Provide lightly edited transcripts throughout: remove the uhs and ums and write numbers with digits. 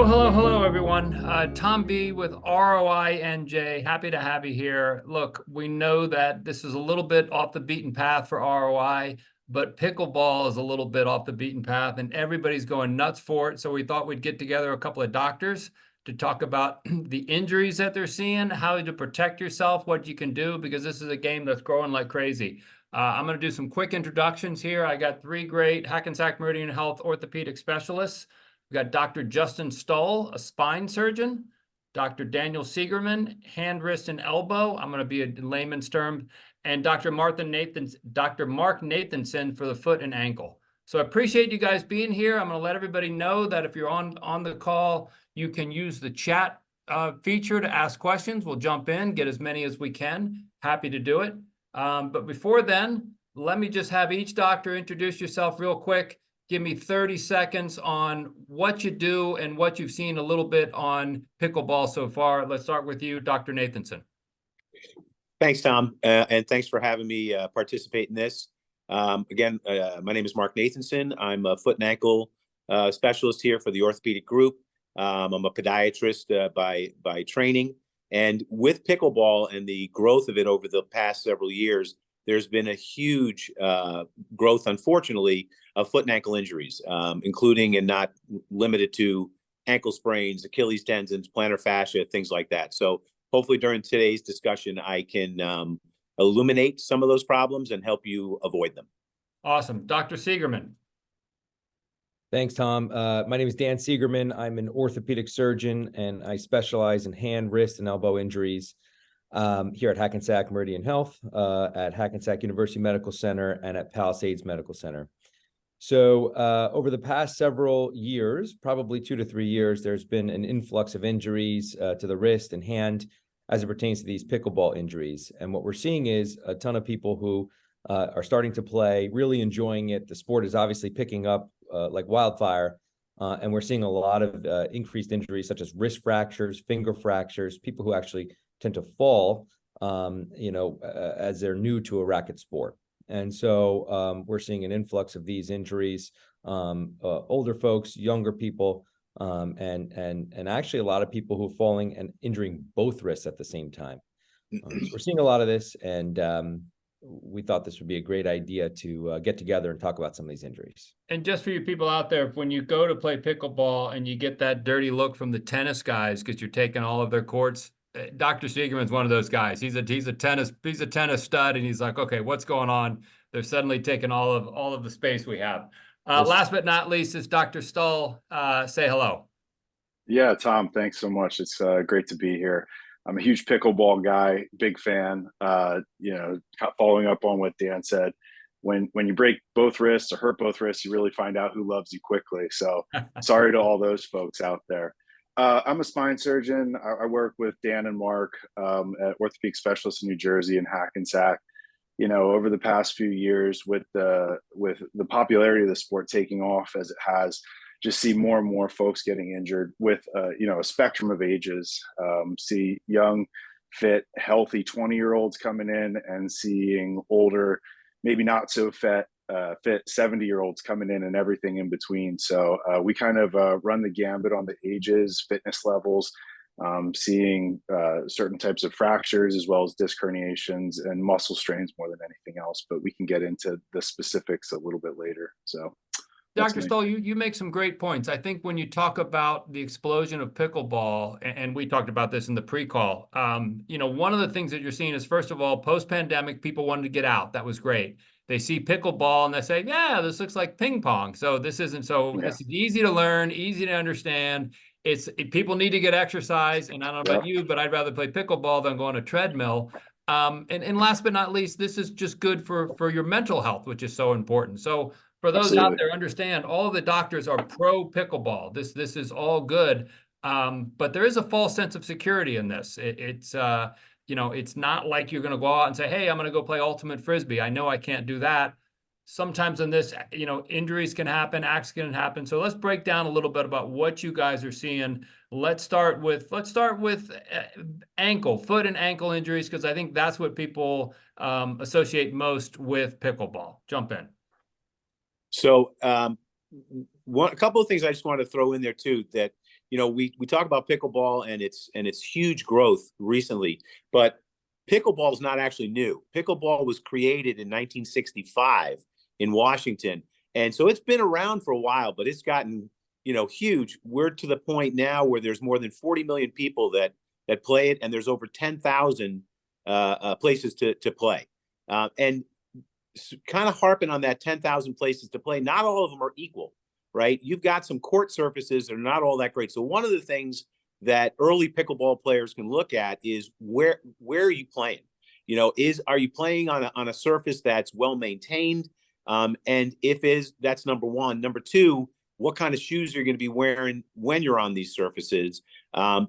Hello, everyone. Tom B with ROI-NJ. Happy to have you here. Look, we know that this is a little bit off the beaten path for ROI, but pickleball is a little bit off the beaten path, and everybody's going nuts for it. So we thought we'd get together a couple of doctors to talk about the injuries that they're seeing, how to protect yourself, what you can do, because this is a game that's growing like crazy. I'm going to do some quick introductions here. I got three great Hackensack Meridian Health orthopedic specialists. We got Dr. Justin Stull, a spine surgeon, Dr. Daniel Seigerman, hand, wrist, and elbow. I'm going to be a layman's term, and Dr. Mark Nathanson for the foot and ankle. So I appreciate you guys being here. I'm going to let everybody know that if you're on the call, you can use the chat feature to ask questions. We'll jump in, get as many as we can. Happy to do it. But before then, let me just have each doctor introduce yourself real quick. Give me 30 seconds on what you do and what you've seen a little bit on pickleball so far. Let's start with you, Dr. Nathanson. Thanks, Tom, and thanks for having me participate in this. Again, my name is Mark Nathanson. I'm a foot and ankle specialist here for the orthopedic group. I'm a podiatrist by training. And with pickleball and the growth of it over the past several years, there's been a huge growth, unfortunately, of foot and ankle injuries, including and not limited to ankle sprains, Achilles tendons, plantar fascia, things like that. So hopefully during today's discussion, I can illuminate some of those problems and help you avoid them. Awesome. Dr. Seigerman. Thanks, Tom. My name is Dan Seigerman. I'm an orthopedic surgeon, and I specialize in hand, wrist, and elbow injuries here at Hackensack Meridian Health, at Hackensack University Medical Center, and at Palisades Medical Center. So over the past several years, probably 2 to 3 years, there's been an influx of injuries to the wrist and hand as it pertains to these pickleball injuries. And what we're seeing is a ton of people who are starting to play, really enjoying it. The sport is obviously picking up like wildfire. And we're seeing a lot of increased injuries such as wrist fractures, finger fractures, people who actually tend to fall, as they're new to a racket sport. And so we're seeing an influx of these injuries, older folks, younger people, and actually a lot of people who are falling and injuring both wrists at the same time. So we're seeing a lot of this, and we thought this would be a great idea to get together and talk about some of these injuries. And just for you people out there, when you go to play pickleball and you get that dirty look from the tennis guys because you're taking all of their courts, Dr. Seigerman's one of those guys. He's a tennis stud, and he's like, okay, what's going on? They're suddenly taking all of the space we have. Last but not least is Dr. Stull. Say hello. Yeah, Tom, thanks so much. It's great to be here. I'm a huge pickleball guy, big fan. Following up on what Dan said, when you break both wrists or hurt both wrists, you really find out who loves you quickly. So sorry to all those folks out there. I'm a spine surgeon. I work with Dan and Mark at Orthopedic Specialists in New Jersey and Hackensack. Over the past few years, with the popularity of the sport taking off as it has, just see more and more folks getting injured with a spectrum of ages. See young, fit, healthy 20-year-olds coming in, and seeing older, maybe not so fit 70-year-olds coming in, and everything in between. So we kind of run the gambit on the ages, fitness levels, seeing certain types of fractures as well as disc herniations and muscle strains more than anything else. But we can get into the specifics a little bit later. So, Dr. Stull, you make some great points. I think when you talk about the explosion of pickleball, and we talked about this in the pre-call, one of the things that you're seeing is, first of all, post-pandemic, people wanted to get out. That was great. They see pickleball and they say, yeah, this looks like ping pong. So this isn't so, This is easy to learn, easy to understand. People need to get exercise. And I don't know about you, but I'd rather play pickleball than go on a treadmill. And last but not least, this is just good for your mental health, which is so important. So for those out there, understand all of the doctors are pro pickleball. This is all good. But there is a false sense of security in this. It's not like you're going to go out and say, hey, I'm going to go play ultimate Frisbee. I know I can't do that. Sometimes in this, injuries can happen, accidents can happen. So let's break down a little bit about what you guys are seeing. Let's start with foot and ankle injuries, because I think that's what people associate most with pickleball. Jump in. So a couple of things I just want to throw in there too, that we talk about pickleball and its huge growth recently, but pickleball is not actually new. Pickleball was created in 1965 in Washington, and so it's been around for a while, but it's gotten huge. We're to the point now where there's more than 40 million people that play it, and there's over 10,000 places to play. And kind of harping on that 10,000 places to play, not all of them are equal, right? You've got some court surfaces that are not all that great. So one of the things that early pickleball players can look at is where are you playing? Are you playing on a surface that's well maintained? And that's number one. Number two, what kind of shoes you're going to be wearing when you're on these surfaces?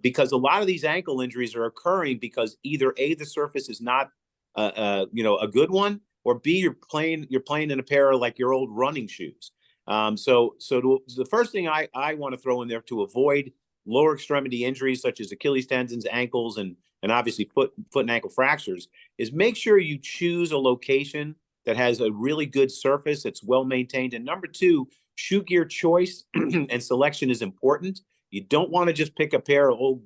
Because a lot of these ankle injuries are occurring because either A, the surface is not a good one, or B, you're playing in a pair of like your old running shoes. So the first thing I want to throw in there to avoid lower extremity injuries such as Achilles tendons, ankles, and obviously foot and ankle fractures is make sure you choose a location that has a really good surface that's well maintained. And number two, shoe gear choice and selection is important. You don't want to just pick a pair of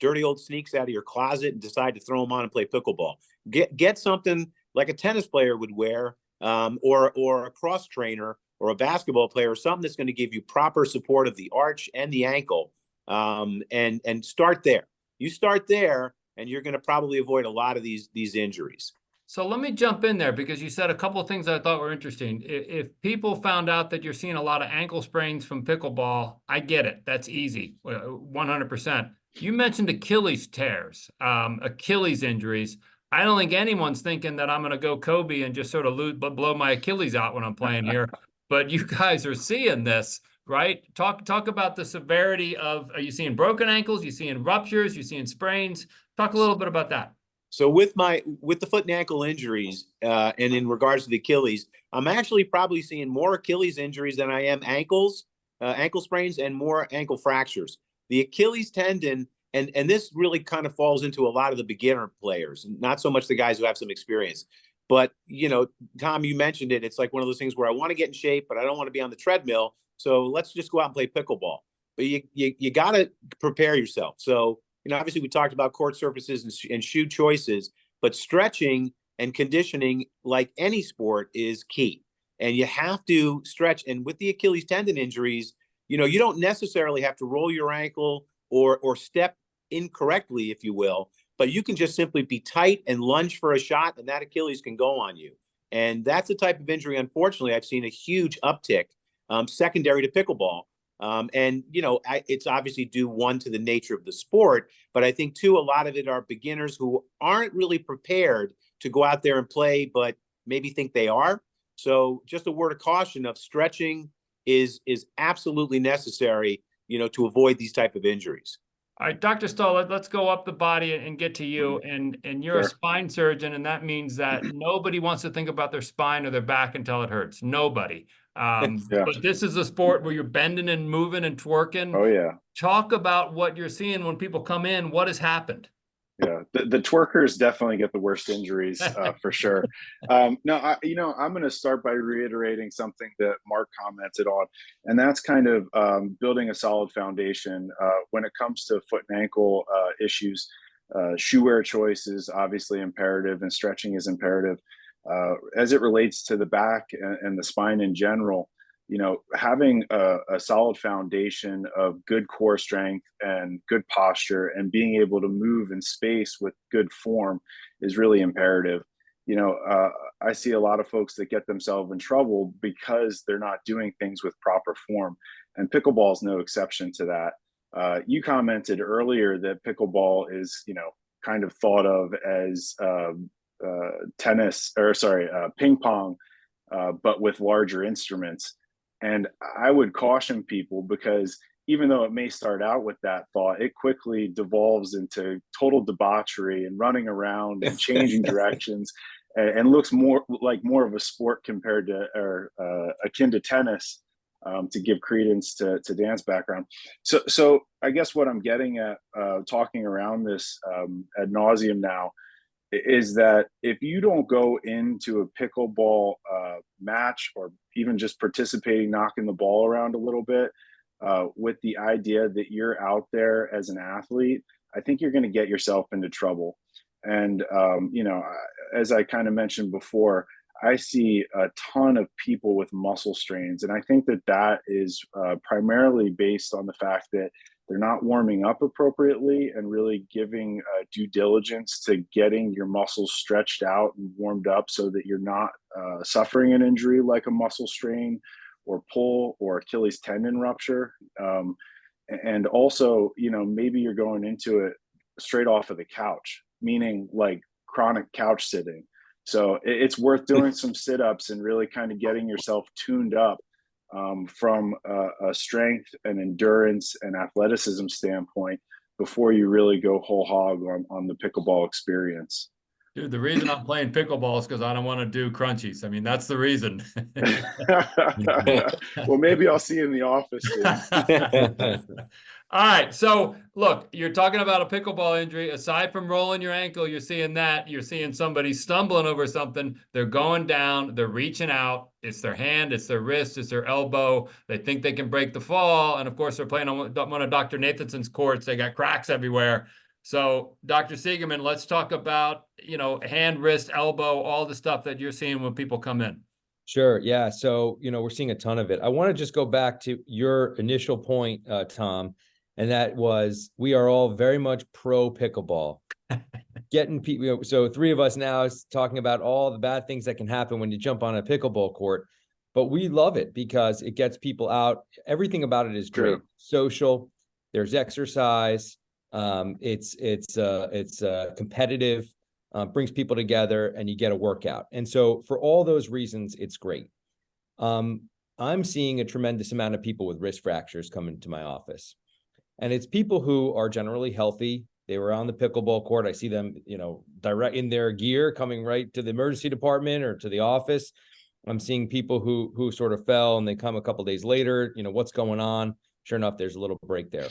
dirty old sneaks out of your closet and decide to throw them on and play pickleball. Get something like a tennis player would wear, or a cross trainer or a basketball player, something that's going to give you proper support of the arch and the ankle. And start there. You start there, and you're going to probably avoid a lot of these injuries. So let me jump in there because you said a couple of things I thought were interesting. If people found out that you're seeing a lot of ankle sprains from pickleball, I get it. That's easy, 100%. You mentioned Achilles tears, Achilles injuries. I don't think anyone's thinking that I'm going to go Kobe and just sort of blow my Achilles out when I'm playing here. But you guys are seeing this, right? Talk about the severity of, are you seeing broken ankles? You seeing ruptures? You seeing sprains? Talk a little bit about that. So with the foot and ankle injuries, and in regards to the Achilles, I'm actually probably seeing more Achilles injuries than I am ankle sprains, and more ankle fractures. The Achilles tendon, and this really kind of falls into a lot of the beginner players, not so much the guys who have some experience. But, Tom, you mentioned it. It's like one of those things where I want to get in shape, but I don't want to be on the treadmill. So let's just go out and play pickleball. But you got to prepare yourself. So, obviously we talked about court surfaces and shoe choices, but stretching and conditioning, like any sport, is key. And you have to stretch. And with the Achilles tendon injuries, you don't necessarily have to roll your ankle or step incorrectly, if you will, but you can just simply be tight and lunge for a shot, and that Achilles can go on you. And that's the type of injury, unfortunately, I've seen a huge uptick secondary to pickleball. It's obviously due, one, to the nature of the sport, but I think two, a lot of it are beginners who aren't really prepared to go out there and play, but maybe think they are. So just a word of caution of stretching is absolutely necessary, to avoid these type of injuries. All right, Dr. Stull, let's go up the body and get to you. And you're a spine surgeon, and that means that nobody wants to think about their spine or their back until it hurts. Nobody. But this is a sport where you're bending and moving and twerking. Oh yeah. Talk about what you're seeing when people come in. What has happened? Yeah, the twerkers definitely get the worst injuries for sure. I'm going to start by reiterating something that Mark commented on, and that's kind of building a solid foundation when it comes to foot and ankle issues. Shoe wear choice is obviously imperative, and stretching is imperative. As it relates to the back and the spine in general, having a solid foundation of good core strength and good posture and being able to move in space with good form is really imperative. I see a lot of folks that get themselves in trouble because they're not doing things with proper form, and pickleball is no exception to that. You commented earlier that pickleball is, kind of thought of as ping pong, but with larger instruments. And I would caution people, because even though it may start out with that thought, it quickly devolves into total debauchery and running around and changing directions, and looks more of a sport compared to, or akin to tennis, to give credence to Dan's background. So I guess what I'm getting at, talking around this ad nauseum now, is that if you don't go into a pickleball match, or even just participating, knocking the ball around a little bit, with the idea that you're out there as an athlete, I think you're going to get yourself into trouble. And, as I kind of mentioned before, I see a ton of people with muscle strains. And I think that that is primarily based on the fact that they're not warming up appropriately and really giving due diligence to getting your muscles stretched out and warmed up so that you're not suffering an injury like a muscle strain or pull or Achilles tendon rupture. And also, maybe you're going into it straight off of the couch, meaning like chronic couch sitting. So it's worth doing some sit-ups and really kind of getting yourself tuned up from a strength and endurance and athleticism standpoint before you really go whole hog on the pickleball experience. Dude, the reason I'm playing pickleball is because I don't want to do crunchies. I mean, that's the reason. Well, maybe I'll see you in the office soon. All right. So look, you're talking about a pickleball injury. Aside from rolling your ankle, you're seeing that. You're seeing somebody stumbling over something. They're going down. They're reaching out. It's their hand. It's their wrist. It's their elbow. They think they can break the fall. And of course, they're playing on one of Dr. Nathanson's courts. They got cracks everywhere. So Dr. Seigerman, let's talk about, hand, wrist, elbow, all the stuff that you're seeing when people come in. Sure. Yeah. So, we're seeing a ton of it. I want to just go back to your initial point, Tom, and that was we are all very much pro pickleball. Getting people, so three of us now is talking about all the bad things that can happen when you jump on a pickleball court, but we love it because it gets people out. Everything about it is great. True. Social, there's exercise. It's competitive, brings people together, and you get a workout. And so for all those reasons, it's great. I'm seeing a tremendous amount of people with wrist fractures come into my office, and it's people who are generally healthy. They were on the pickleball court. I see them, direct in their gear coming right to the emergency department or to the office. I'm seeing people who sort of fell and they come a couple days later, what's going on? Sure enough, there's a little break there.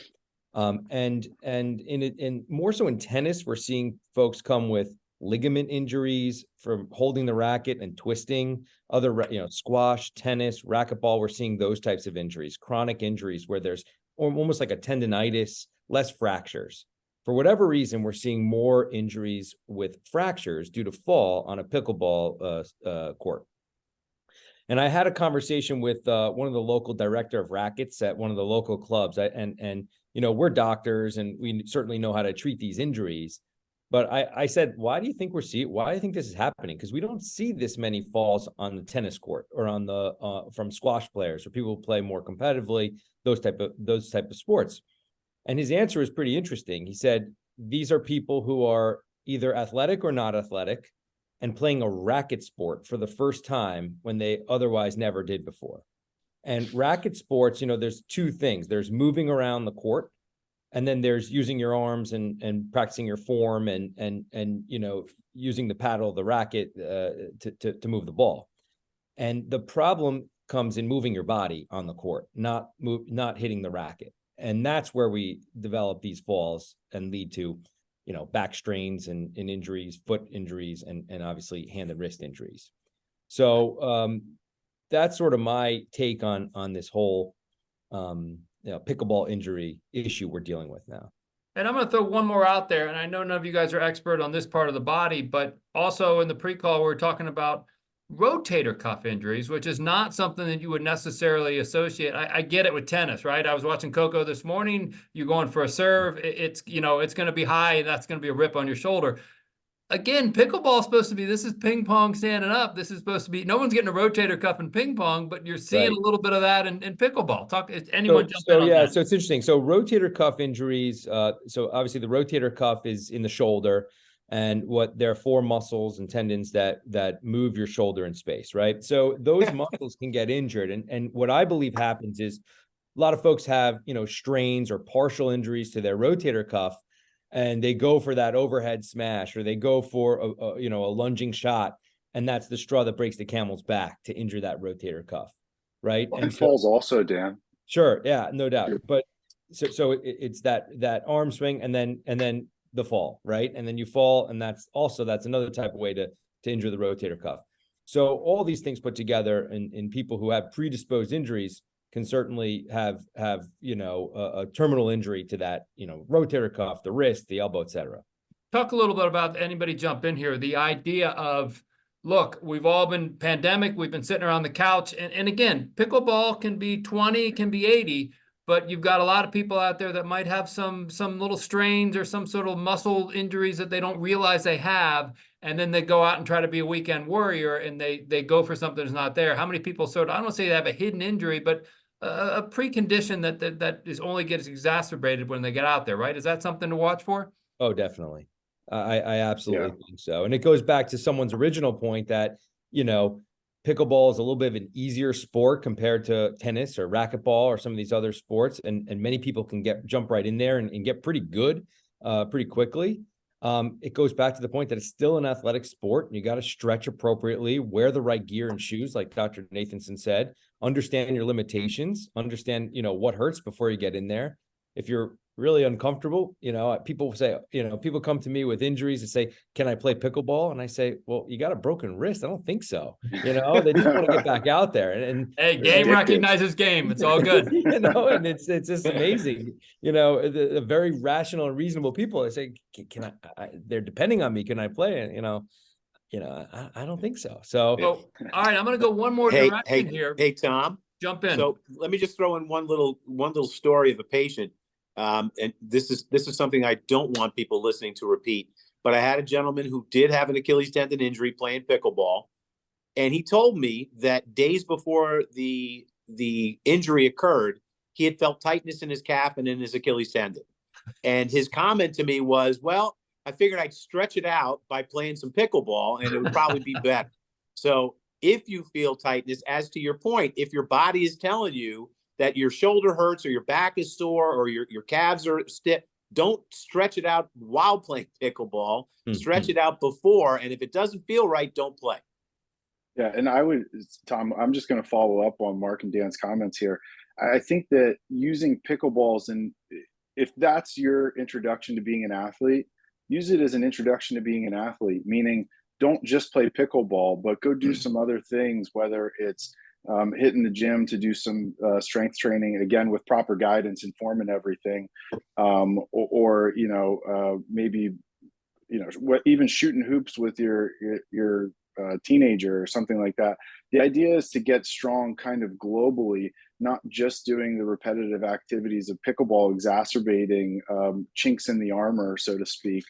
And in more so in tennis, we're seeing folks come with ligament injuries from holding the racket and twisting. Other, squash, tennis, racquetball, we're seeing those types of injuries, chronic injuries where there's almost like a tendonitis, less fractures. For whatever reason, we're seeing more injuries with fractures due to fall on a pickleball court. And I had a conversation with one of the local director of rackets at one of the local clubs. We're doctors and we certainly know how to treat these injuries. But I said, why do you think why do you think this is happening? Because we don't see this many falls on the tennis court or on the from squash players or people who play more competitively, those type of sports. And his answer is pretty interesting. He said, these are people who are either athletic or not athletic and playing a racket sport for the first time when they otherwise never did before. And racket sports, there's two things. There's moving around the court, and then there's using your arms and practicing your form and using the paddle of the racket to move the ball. And the problem comes in moving your body on the court, not hitting the racket. And that's where we develop these falls and lead to, back strains and injuries, foot injuries, and obviously hand and wrist injuries. So that's sort of my take on this whole pickleball injury issue we're dealing with now. And I'm going to throw one more out there. And I know none of you guys are expert on this part of the body, but also in the pre-call, we're talking about rotator cuff injuries, which is not something that you would necessarily associate. I get it with tennis, right? I was watching Coco this morning. You're going for a serve. It's going to be high, and that's going to be a rip on your shoulder. Again, pickleball is supposed to be, this is ping pong standing up. This is supposed to be, no one's getting a rotator cuff in ping pong, but you're seeing a little bit of that in pickleball. Anyone jump in on that? So it's interesting. So rotator cuff injuries, so obviously the rotator cuff is in the shoulder, and there are four muscles and tendons that move your shoulder in space, right? So those muscles can get injured. And what I believe happens is a lot of folks have, strains or partial injuries to their rotator cuff, and they go for that overhead smash, or they go for a lunging shot, and that's the straw that breaks the camel's back to injure that rotator cuff, right? And falls also, Dan. Sure, yeah, no doubt. But so it's that arm swing and then the fall, right? And then you fall, and that's another type of way to injure the rotator cuff. So all these things put together in people who have predisposed injuries, can certainly have a terminal injury to that, rotator cuff, the wrist, the elbow, etc. Talk a little bit about, anybody jump in here, the idea of, look, we've all been pandemic, we've been sitting around the couch, and again, pickleball can be 20, can be 80, but you've got a lot of people out there that might have some little strains or some sort of muscle injuries that they don't realize they have, and then they go out and try to be a weekend warrior, and they go for something that's not there. How many people I don't want to say they have a hidden injury, but a precondition that is only gets exacerbated when they get out there, right? Is that something to watch for? Oh, definitely. I absolutely think so. And it goes back to someone's original point that, pickleball is a little bit of an easier sport compared to tennis or racquetball or some of these other sports. And many people can jump right in there and get pretty good pretty quickly. It goes back to the point that it's still an athletic sport. And you got to stretch appropriately, wear the right gear and shoes, like Dr. Nathanson said, understand your limitations, understand, what hurts before you get in there. If you're really uncomfortable, people say, people come to me with injuries and say, can I play pickleball? And I say, well, you got a broken wrist. I don't think so. They just want to get back out there. And hey, game recognizes game. It's all good. And it's just amazing. The very rational and reasonable people, they say, can I they're depending on me. Can I play? And, I don't think so. So, all right, I'm going to go one more direction here. Hey, Tom, jump in. So let me just throw in one little story of a patient. And this is something I don't want people listening to repeat, but I had a gentleman who did have an Achilles tendon injury playing pickleball. And he told me that days before the injury occurred, he had felt tightness in his calf and in his Achilles tendon. And his comment to me was, well, I figured I'd stretch it out by playing some pickleball and it would probably be better. So if you feel tightness, as to your point, if your body is telling you that your shoulder hurts or your back is sore or your calves are stiff, don't stretch it out while playing pickleball. Stretch it out before. And if it doesn't feel right, don't play. Yeah. And Tom, I'm just going to follow up on Mark and Dan's comments here. I think that using pickleballs, and if that's your introduction to being an athlete, use it as an introduction to being an athlete, meaning don't just play pickleball, but go do some other things, whether it's hitting the gym to do some strength training, again, with proper guidance, informing everything, or maybe, even shooting hoops with your teenager or something like that. The idea is to get strong kind of globally, not just doing the repetitive activities of pickleball, exacerbating chinks in the armor, so to speak,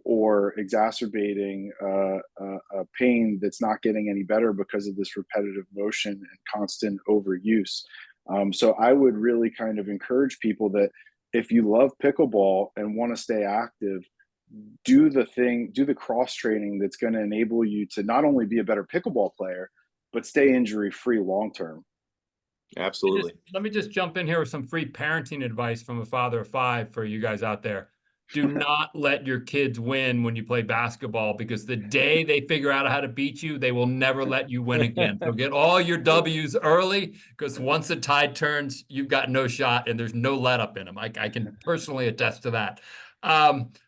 or exacerbating a pain that's not getting any better because of this repetitive motion and constant overuse. So I would really kind of encourage people that if you love pickleball and want to stay active, do the cross training that's going to enable you to not only be a better pickleball player, but stay injury free long term. Absolutely. Let me just jump in here with some free parenting advice from a father of 5 for you guys out there. Do not let your kids win when you play basketball, because the day they figure out how to beat you, they will never let you win again. So get all your W's early, because once the tide turns, you've got no shot and there's no let up in them. I can personally attest to that.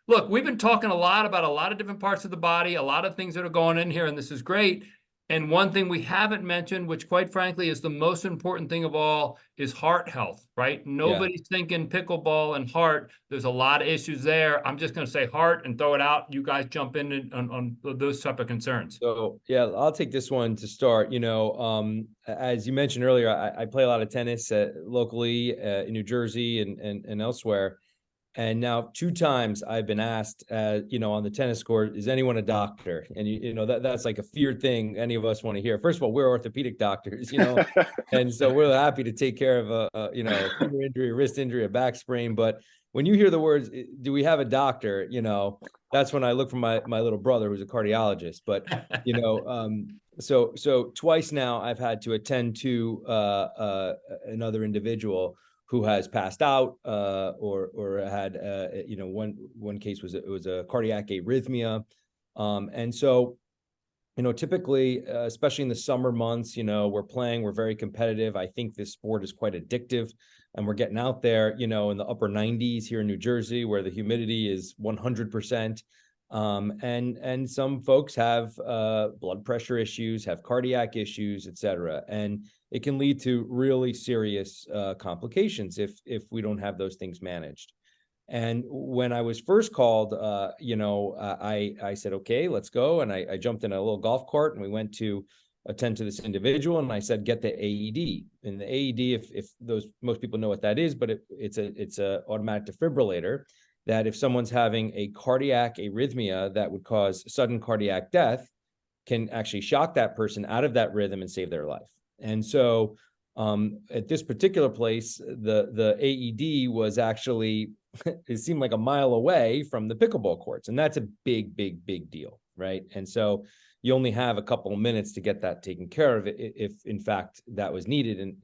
Look, we've been talking a lot about a lot of different parts of the body, a lot of things that are going in here, and this is great. And one thing we haven't mentioned, which quite frankly is the most important thing of all, is heart health, right? Nobody's thinking pickleball and heart. There's a lot of issues there. I'm just going to say heart and throw it out. You guys jump in on those type of concerns. So, yeah, I'll take this one to start. As you mentioned earlier, I play a lot of tennis locally in New Jersey and elsewhere. And now 2 times I've been asked, on the tennis court, is anyone a doctor? And, that's like a feared thing any of us want to hear. First of all, we're orthopedic doctors, and so we're happy to take care of a finger injury, a wrist injury, a back sprain. But when you hear the words, do we have a doctor? That's when I look for my little brother, who's a cardiologist. But, so twice now I've had to attend to another individual who has passed out or had one case was a cardiac arrhythmia, and so typically, especially in the summer months, we're very competitive. I think this sport is quite addictive, and we're getting out there in the upper 90s here in New Jersey, where the humidity is 100%. And some folks have blood pressure issues, have cardiac issues, etc. And it can lead to really serious complications if we don't have those things managed. And when I was first called, I said, okay, let's go. And I jumped in a little golf cart and we went to attend to this individual. And I said, get the AED. And the AED, if most people know what that is, but it's a automatic defibrillator that if someone's having a cardiac arrhythmia that would cause sudden cardiac death, can actually shock that person out of that rhythm and save their life. And so at this particular place, the AED was actually, it seemed like a mile away from the pickleball courts. And that's a big, big, big deal, right? And so you only have a couple of minutes to get that taken care of if in fact that was needed. And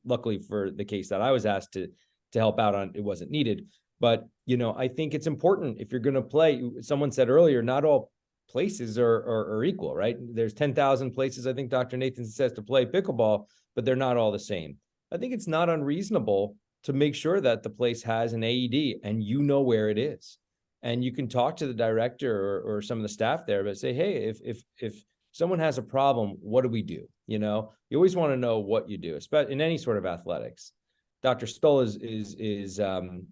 luckily for the case that I was asked to help out on, it wasn't needed. But, I think it's important if you're going to play. Someone said earlier, not all places are equal, right? There's 10,000 places, I think Dr. Nathanson says, to play pickleball, but they're not all the same. I think it's not unreasonable to make sure that the place has an AED and where it is. And you can talk to the director or some of the staff there, but say, hey, if someone has a problem, what do we do? You always want to know what you do, especially in any sort of athletics. Dr. Stull is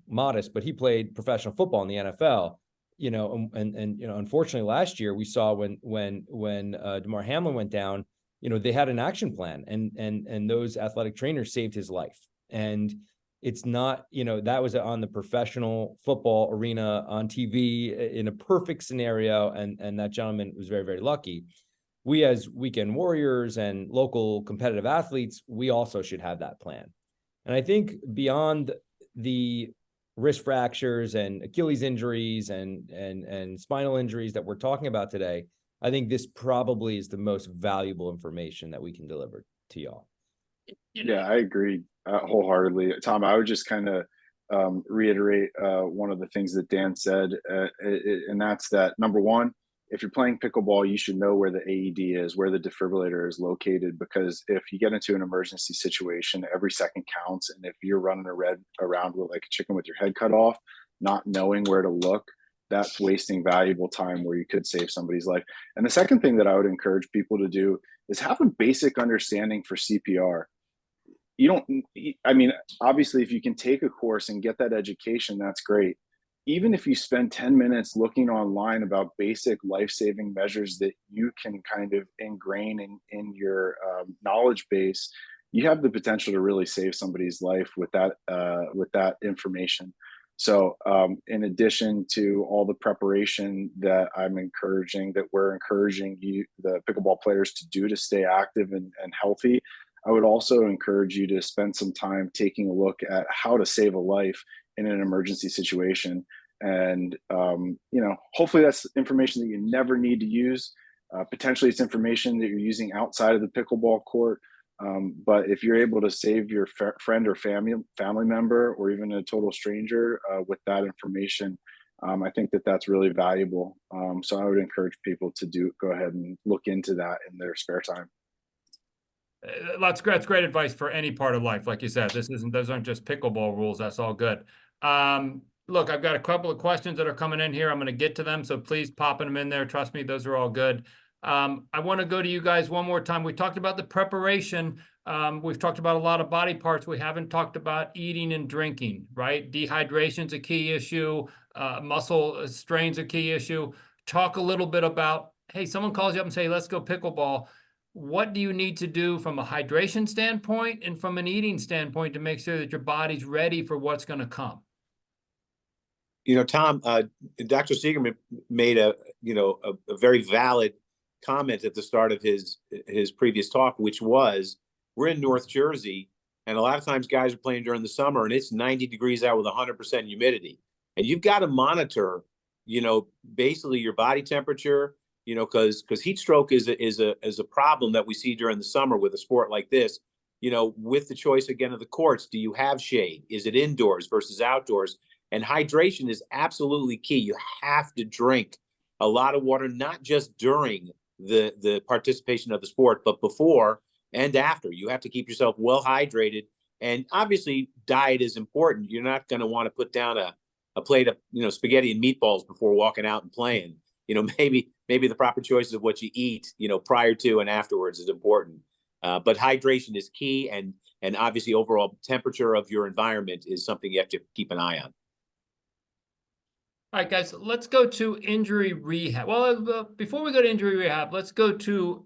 modest, but he played professional football in the NFL. Unfortunately, last year we saw when Damar Hamlin went down, they had an action plan, and those athletic trainers saved his life. And it's not, that was on the professional football arena on TV in a perfect scenario, and that gentleman was very, very lucky. We as weekend warriors and local competitive athletes, we also should have that plan. And I think beyond the wrist fractures and Achilles injuries and spinal injuries that we're talking about today, I think this probably is the most valuable information that we can deliver to y'all. Yeah, I agree wholeheartedly. Tom, I would just kind of reiterate one of the things that Dan said, and that's that, number one, if you're playing pickleball, you should know where the AED is, where the defibrillator is located, because if you get into an emergency situation, every second counts. And if you're running around with like a chicken with your head cut off, not knowing where to look, that's wasting valuable time where you could save somebody's life. And the second thing that I would encourage people to do is have a basic understanding for CPR. Obviously, if you can take a course and get that education, that's great. Even if you spend 10 minutes looking online about basic life-saving measures that you can kind of ingrain in your knowledge base, you have the potential to really save somebody's life with that information. So in addition to all the preparation that we're encouraging the pickleball players to do to stay active and healthy, I would also encourage you to spend some time taking a look at how to save a life in an emergency situation. And, hopefully that's information that you never need to use. Potentially it's information that you're using outside of the pickleball court. But if you're able to save your friend or family member, or even a total stranger with that information, I think that's really valuable. So I would encourage people to go ahead and look into that in their spare time. That's great advice for any part of life. Like you said, those aren't just pickleball rules. That's all good. Look, I've got a couple of questions that are coming in here. I'm going to get to them, so please pop them in there. Trust me, those are all good. I want to go to you guys one more time. We talked about the preparation. We've talked about a lot of body parts. We haven't talked about eating and drinking, right? Dehydration's a key issue. Muscle strain's a key issue. Talk a little bit about, hey, someone calls you up and say, let's go pickleball. What do you need to do from a hydration standpoint and from an eating standpoint to make sure that your body's ready for what's going to come? Tom, Dr. Seigerman made a very valid comment at the start of his previous talk, which was, we're in North Jersey, and a lot of times guys are playing during the summer, and it's 90 degrees out with 100% humidity, and you've got to monitor, basically your body temperature, because heat stroke is a problem that we see during the summer with a sport like this. With the choice again of the courts, do you have shade? Is it indoors versus outdoors? And hydration is absolutely key. You have to drink a lot of water, not just during the participation of the sport, but before and after. You have to keep yourself well hydrated. And obviously, diet is important. You're not going to want to put down a plate of spaghetti and meatballs before walking out and playing. Maybe the proper choices of what you eat, prior to and afterwards is important. But hydration is key, and obviously overall temperature of your environment is something you have to keep an eye on. All right, guys, let's go to injury rehab. Well, before we go to injury rehab, let's go to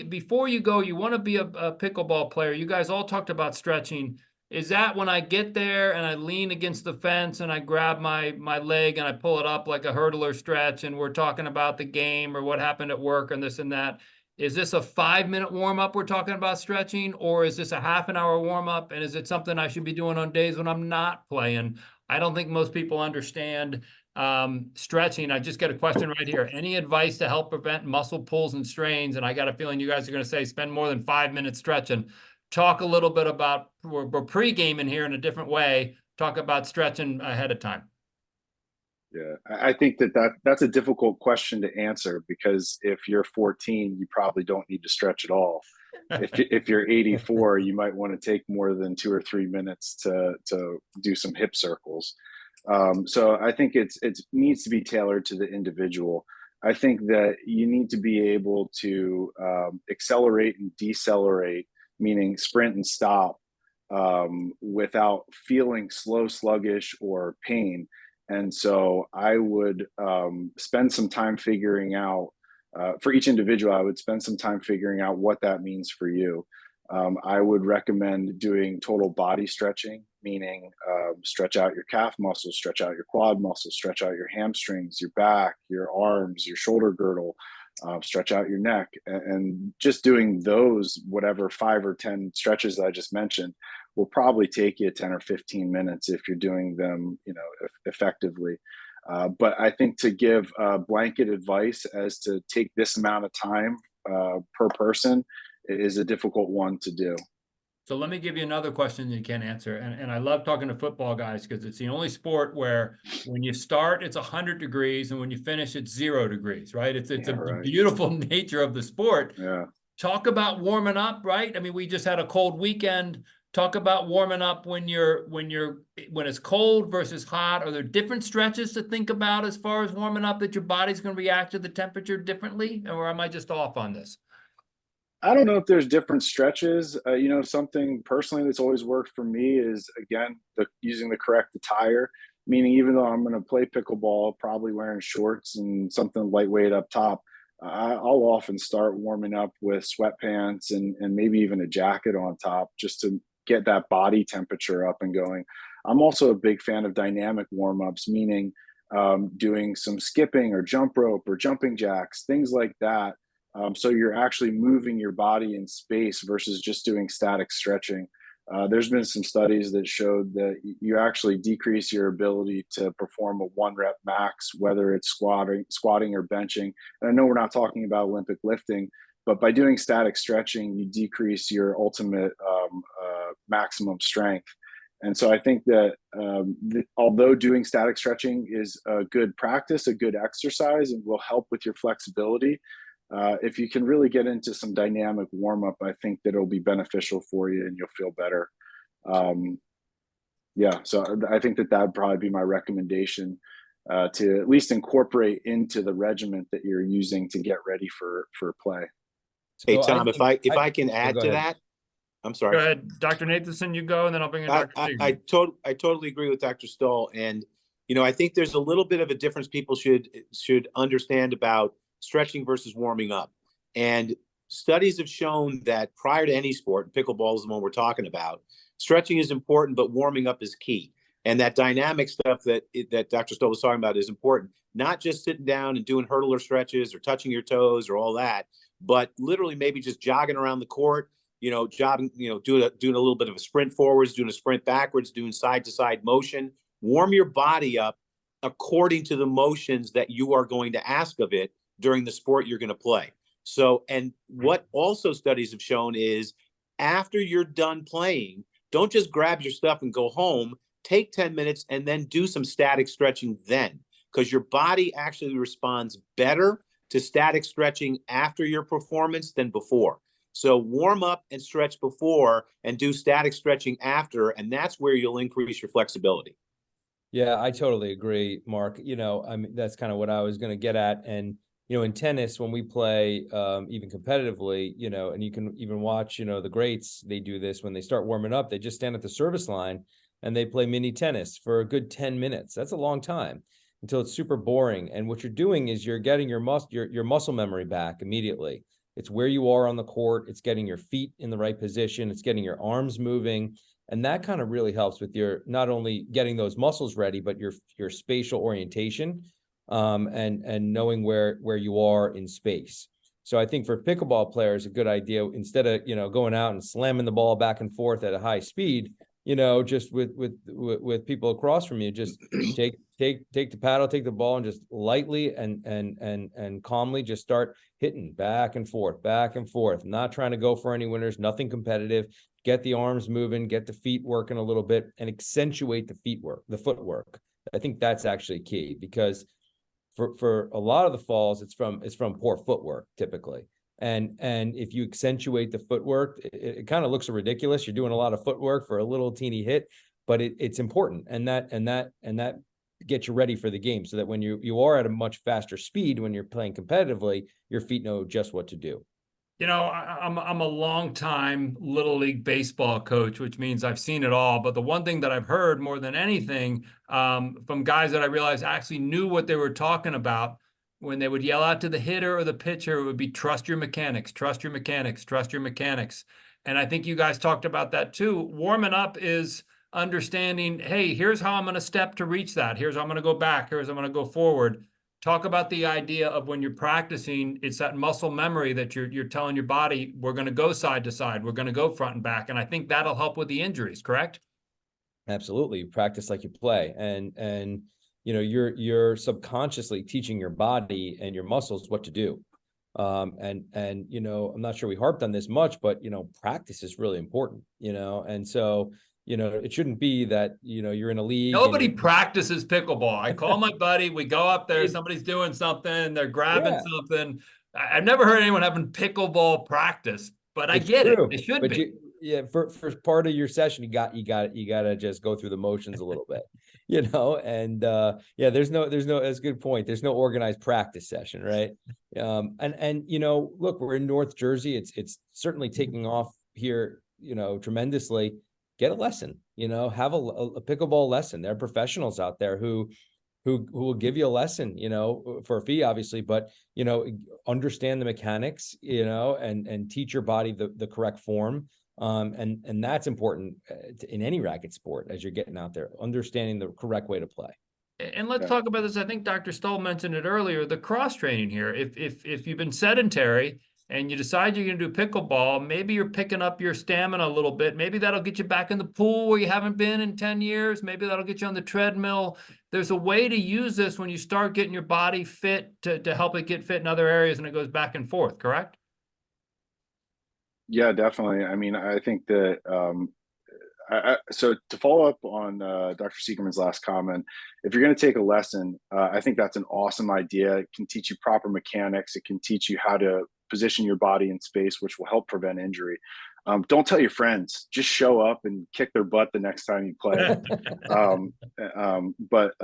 before you go, you want to be a pickleball player. You guys all talked about stretching. Is that when I get there and I lean against the fence and I grab my leg and I pull it up like a hurdler stretch, and we're talking about the game or what happened at work and this and that? Is this a 5-minute warm-up we're talking about stretching, or is this a half an hour warm-up? And is it something I should be doing on days when I'm not playing? I don't think most people understand stretching. I just get a question right here. Any advice to help prevent muscle pulls and strains? And I got a feeling you guys are going to say spend more than 5 minutes stretching. Talk a little bit about, we're pre-gaming here in a different way. Talk about stretching ahead of time. Yeah, I think that's a difficult question to answer, because if you're 14, you probably don't need to stretch at all. If you're 84, you might want to take more than 2 or 3 minutes to do some hip circles. So I think it needs to be tailored to the individual. I think that you need to be able to accelerate and decelerate, meaning sprint and stop, without feeling slow, sluggish, or pain. And so I would spend some time figuring out, for each individual, I would spend some time figuring out what that means for you. I would recommend doing total body stretching, meaning stretch out your calf muscles, stretch out your quad muscles, stretch out your hamstrings, your back, your arms, your shoulder girdle, stretch out your neck, and just doing those, whatever 5 or 10 stretches that I just mentioned, will probably take you 10 or 15 minutes if you're doing them, effectively. But I think to give blanket advice as to take this amount of time per person is a difficult one to do. So let me give you another question you can't answer. And I love talking to football guys, because it's the only sport where when you start, it's 100 degrees, and when you finish, it's 0 degrees, right? It's Right. beautiful nature of the sport. Yeah. Talk about warming up, right? I mean, we just had a cold weekend. Talk about warming up when it's cold versus hot. Are there different stretches to think about as far as warming up that your body's going to react to the temperature differently? Or am I just off on this? I don't know if there's different stretches. Something personally that's always worked for me is, again, using the correct attire, meaning even though I'm going to play pickleball, probably wearing shorts and something lightweight up top, I'll often start warming up with sweatpants and maybe even a jacket on top, just to get that body temperature up and going. I'm also a big fan of dynamic warm-ups, meaning doing some skipping or jump rope or jumping jacks, things like that. So you're actually moving your body in space versus just doing static stretching. There's been some studies that showed that you actually decrease your ability to perform a 1-rep max, whether it's squatting or benching. And I know we're not talking about Olympic lifting, but by doing static stretching, you decrease your ultimate maximum strength. And so I think that although doing static stretching is a good practice, a good exercise, and will help with your flexibility, if you can really get into some dynamic warm-up, I think that it'll be beneficial for you and you'll feel better. So I think that would probably be my recommendation, to at least incorporate into the regimen that you're using to get ready for play. Hey, Tom, if I can add to that, I'm sorry. Go ahead, Dr. Nathanson, you go, and then I'll bring in Dr. I totally agree with Dr. Stull. And, I think there's a little bit of a difference people should understand about stretching versus warming up. And studies have shown that prior to any sport, pickleball is the one we're talking about, stretching is important, but warming up is key. And that dynamic stuff that Dr. Stull was talking about is important. Not just sitting down and doing hurdler stretches or touching your toes or all that, but literally maybe just jogging around the court, jogging, doing a little bit of a sprint forwards, doing a sprint backwards, doing side to side motion. Warm your body up according to the motions that you are going to ask of it during the sport you're going to play. So, and what also studies have shown is after you're done playing, don't just grab your stuff and go home. Take 10 minutes and then do some static stretching then, because your body actually responds better to static stretching after your performance than before. So warm up and stretch before and do static stretching after, and that's where you'll increase your flexibility. Yeah, I totally agree, Mark. I mean, that's kind of what I was going to get at. And in tennis, when we play, even competitively, and you can even watch, the greats, they do this when they start warming up, they just stand at the service line and they play mini tennis for a good 10 minutes. That's a long time until it's super boring. And what you're doing is you're getting your muscle memory back immediately. It's where you are on the court. It's getting your feet in the right position. It's getting your arms moving. And that kind of really helps with your, not only getting those muscles ready, but your spatial orientation, and knowing where you are in space. So I think for pickleball players, a good idea, instead of, going out and slamming the ball back and forth at a high speed, just with people across from you, just take the paddle, take the ball, and just lightly and calmly just start hitting back and forth, not trying to go for any winners, nothing competitive. Get the arms moving, get the feet working a little bit, and accentuate the footwork. I think that's actually key, because for a lot of the falls, it's from poor footwork typically. And if you accentuate the footwork, it kind of looks ridiculous. You're doing a lot of footwork for a little teeny hit, but it's important, and that gets you ready for the game, so that when you are at a much faster speed, when you're playing competitively, your feet know just what to do. I'm a long time Little League baseball coach, which means I've seen it all. But the one thing that I've heard more than anything, from guys that I realized actually knew what they were talking about, when they would yell out to the hitter or the pitcher, it would be trust your mechanics, trust your mechanics, trust your mechanics. And I think you guys talked about that too. Warming up is understanding, hey, here's how I'm going to step to reach that. Here's how I'm going to go back. Here's how I'm going to go forward. Talk about the idea of when you're practicing, it's that muscle memory that you're telling your body, we're going to go side to side, we're going to go front and back. And I think that'll help with the injuries, correct? Absolutely. You practice like you play. And you're subconsciously teaching your body and your muscles what to do. And I'm not sure we harped on this much, but practice is really important, and so it shouldn't be that, you're in a league. Nobody practices pickleball. I call my buddy, we go up there, somebody's doing something, they're grabbing something. I've never heard anyone having pickleball practice, but I get it. It should be. For part of your session, you got to just go through the motions a little bit, and there's no, that's a good point. There's no organized practice session, right? Look, we're in North Jersey. It's certainly taking off here, tremendously. Get a lesson, have a pickleball lesson. There are professionals out there who will give you a lesson, for a fee, obviously, but, understand the mechanics, and teach your body the correct form. And that's important in any racket sport as you're getting out there, understanding the correct way to play. And let's talk about this. I think Dr. Stull mentioned it earlier, the cross training here. If you've been sedentary and you decide you're going to do pickleball, maybe you're picking up your stamina a little bit. Maybe that'll get you back in the pool where you haven't been in 10 years. Maybe that'll get you on the treadmill. There's a way to use this when you start getting your body fit to help it get fit in other areas, and it goes back and forth, correct? Yeah, definitely. I mean, I think that so to follow up on Dr. Seigerman's last comment, if you're going to take a lesson, I think that's an awesome idea. It can teach you proper mechanics. It can teach you how to position your body in space, which will help prevent injury. Don't tell your friends, just show up and kick their butt the next time you play. But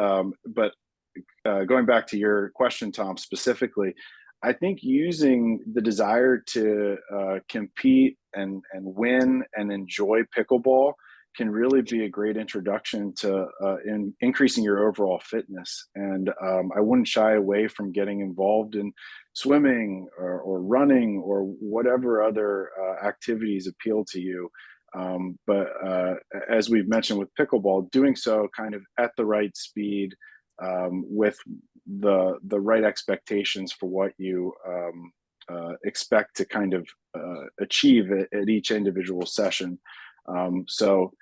going back to your question, Tom, specifically, I think using the desire to compete and win and enjoy pickleball can really be a great introduction to increasing your overall fitness. And I wouldn't shy away from getting involved in swimming or running or whatever other activities appeal to you. But as we've mentioned with pickleball, doing so kind of at the right speed, with the right expectations for what you expect to kind of achieve at each individual session. So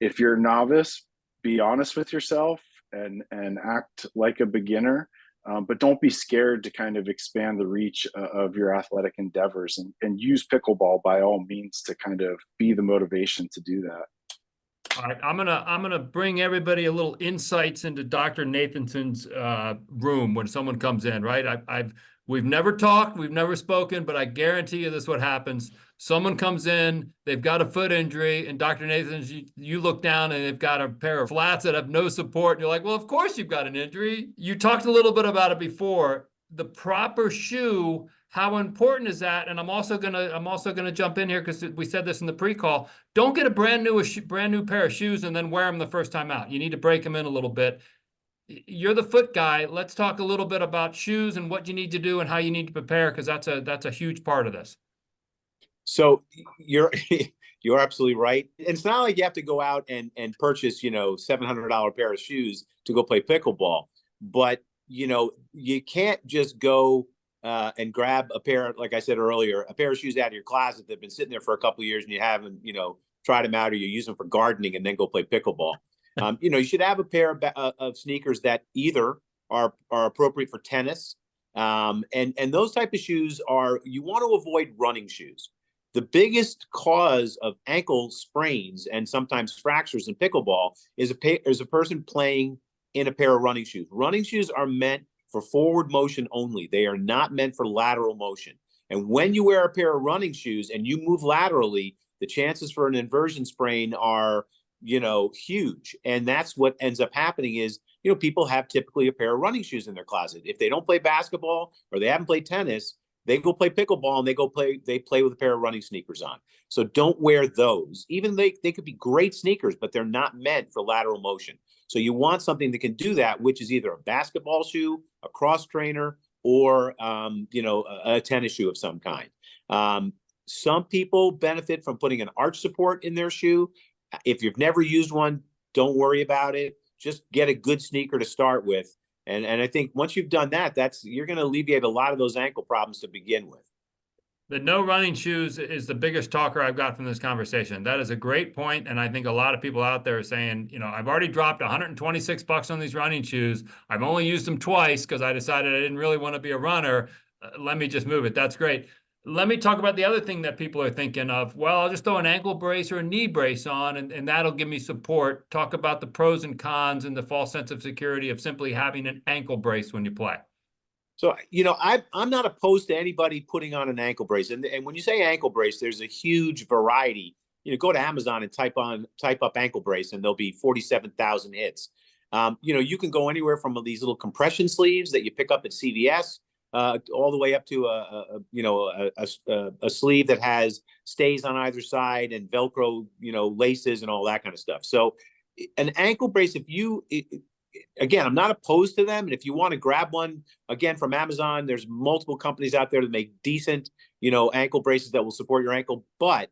if you're a novice, be honest with yourself and act like a beginner, but don't be scared to kind of expand the reach of your athletic endeavors, and use pickleball by all means to kind of be the motivation to do that. All right, I'm gonna bring everybody a little insights into Dr. Nathanson's room when someone comes in, right? We've never talked, we've never spoken, but I guarantee you this is what happens. Someone comes in, they've got a foot injury, and Dr. Nathanson, you look down and they've got a pair of flats that have no support, and you're like, well, of course you've got an injury. You talked a little bit about it before. the proper shoe, how important is that? And I'm also gonna jump in here because we said this in the pre-call. Don't get a brand new pair of shoes and then wear them the first time out. You need to break them in a little bit. You're the foot guy. Let's talk a little bit about shoes and what you need to do and how you need to prepare, because that's a huge part of this. So you're you're absolutely right. It's not like you have to go out and purchase, $700 pair of shoes to go play pickleball, but you can't just go and grab a pair, like I said earlier, a pair of shoes out of your closet that have been sitting there for a couple of years and you haven't, tried them out, or you use them for gardening and then go play pickleball. You should have a pair of sneakers that either are appropriate for tennis, and those type of shoes you want to avoid running shoes. The biggest cause of ankle sprains and sometimes fractures in pickleball is a person playing in a pair of running shoes. Running shoes are meant for forward motion only. They are not meant for lateral motion. And when you wear a pair of running shoes and you move laterally, the chances for an inversion sprain are, huge. And that's what ends up happening is, people have typically a pair of running shoes in their closet. If they don't play basketball or they haven't played tennis, they go play pickleball and they play with a pair of running sneakers on. So don't wear those. Even they could be great sneakers, but they're not meant for lateral motion. So you want something that can do that, which is either a basketball shoe, a cross trainer, or a tennis shoe of some kind. Some people benefit from putting an arch support in their shoe. If you've never used one, don't worry about it. Just get a good sneaker to start with. And I think once you've done that, you're going to alleviate a lot of those ankle problems to begin with. The no running shoes is the biggest talker I've got from this conversation. That is a great point, and I think a lot of people out there are saying, I've already dropped $126 on these running shoes. I've only used them twice because I decided I didn't really want to be a runner. Let me just move it. That's great. Let me talk about the other thing that people are thinking of. Well, I'll just throw an ankle brace or a knee brace on, and that'll give me support. Talk about the pros and cons and the false sense of security of simply having an ankle brace when you play. So, I'm not opposed to anybody putting on an ankle brace. And when you say ankle brace, there's a huge variety. Go to Amazon and type up ankle brace, and there'll be 47,000 hits. You can go anywhere from these little compression sleeves that you pick up at CVS, all the way up to a sleeve that has stays on either side and Velcro, laces and all that kind of stuff. So an ankle brace, again, I'm not opposed to them. And if you want to grab one, again, from Amazon, there's multiple companies out there that make decent, ankle braces that will support your ankle, but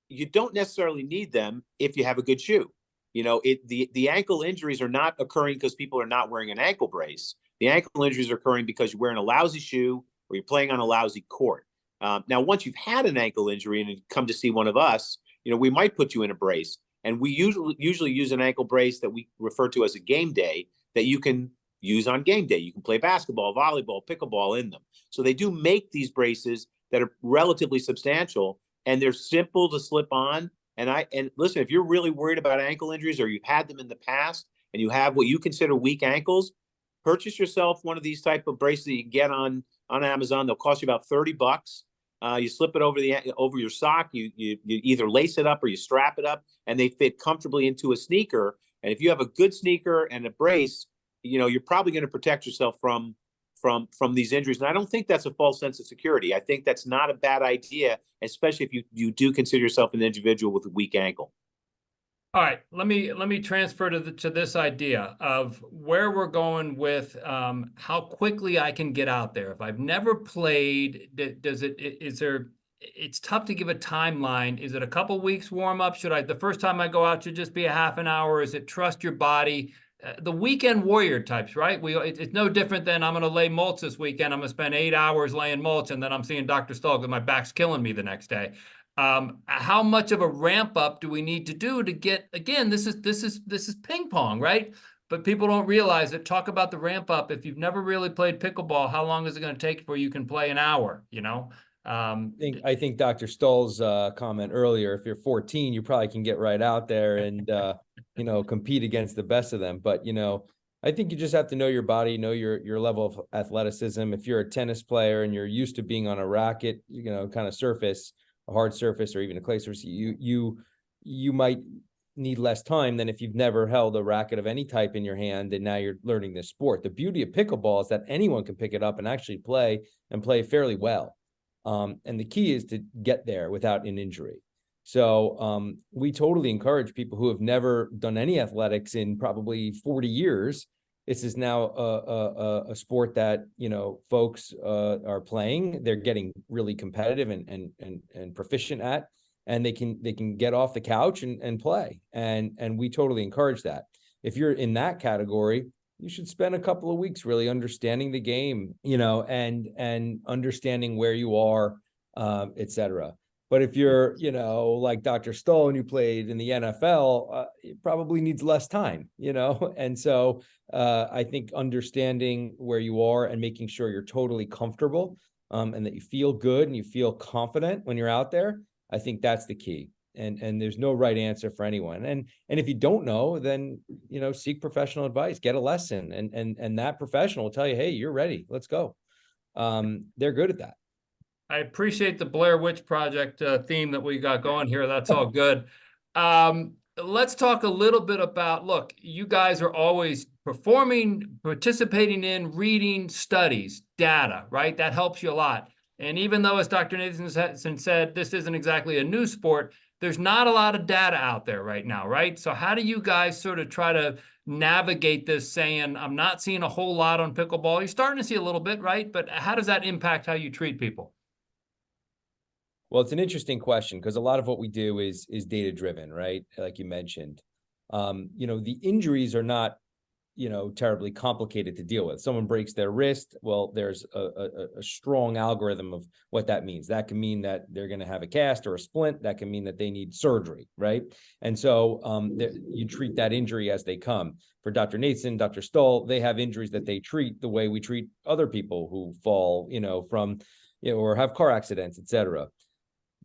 you don't necessarily need them if you have a good shoe. The ankle injuries are not occurring because people are not wearing an ankle brace. The ankle injuries are occurring because you're wearing a lousy shoe or you're playing on a lousy court. Now, once you've had an ankle injury and you come to see one of us, we might put you in a brace. And we usually use an ankle brace that we refer to as a game day that you can use on game day. You can play basketball, volleyball, pickleball in them. So they do make these braces that are relatively substantial, and they're simple to slip on. And listen, if you're really worried about ankle injuries or you've had them in the past and you have what you consider weak ankles, purchase yourself one of these type of braces that you can get on Amazon. They'll cost you about $30. You slip it over your sock. You either lace it up or you strap it up, and they fit comfortably into a sneaker. And if you have a good sneaker and a brace, you're probably going to protect yourself from these injuries. And I don't think that's a false sense of security. I think that's not a bad idea, especially if you do consider yourself an individual with a weak ankle. All right, let me transfer to this idea of where we're going with how quickly I can get out there. If I've never played, it's tough to give a timeline. Is it a couple weeks warm up? The first time I go out should just be a half an hour? Is it trust your body? The weekend warrior types, right? It's no different than I'm going to lay mulch this weekend. I'm going to spend 8 hours laying mulch, and then I'm seeing Dr. Stull because my back's killing me the next day. How much of a ramp up do we need to do to get, again, this is ping pong, right? But people don't realize it. Talk about the ramp up. If you've never really played pickleball, how long is it going to take before you can play an hour? I think Dr. Stull's comment earlier, if you're 14, you probably can get right out there and, compete against the best of them. But, I think you just have to know your body, know your level of athleticism. If you're a tennis player and you're used to being on a racket, kind of surface, a hard surface, or even a clay surface, you might need less time than if you've never held a racket of any type in your hand and now you're learning this sport. The beauty of pickleball is that anyone can pick it up and actually play and play fairly well. And the key is to get there without an injury. So we totally encourage people who have never done any athletics in probably 40 years. This is now a sport that, you know, folks are playing. They're getting really competitive and proficient at, and they can get off the couch and play. And we totally encourage that. If you're in that category, you should spend a couple of weeks really understanding the game, you know, and understanding where you are, et cetera. But if you're, you know, like Dr. Stull and you played in the NFL, it probably needs less time, you know? And so I think understanding where you are and making sure you're totally comfortable and that you feel good and you feel confident when you're out there, I think that's the key. And there's no right answer for anyone. And if you don't know, then, you know, seek professional advice, get a lesson, and that professional will tell you, hey, you're ready, let's go. They're good at that. I appreciate the Blair Witch Project theme that we got going here. That's all good. Let's talk a little bit about, look, you guys are always performing, participating in, reading, studies, data, right? That helps you a lot. And even though, as Dr. Nathanson said, this isn't exactly a new sport, there's not a lot of data out there right now, right? So how do you guys sort of try to navigate this, saying, I'm not seeing a whole lot on pickleball? You're starting to see a little bit, right? But how does that impact how you treat people? Well, it's an interesting question because a lot of what we do is data driven, right? Like you mentioned, you know, the injuries are not, you know, terribly complicated to deal with. Someone breaks their wrist. Well, there's a strong algorithm of what that means. That can mean that they're going to have a cast or a splint. That can mean that they need surgery, right? And so you treat that injury as they come. For Dr. Nathanson, Dr. Stull, they have injuries that they treat the way we treat other people who fall, you know, from, you know, or have car accidents, et cetera.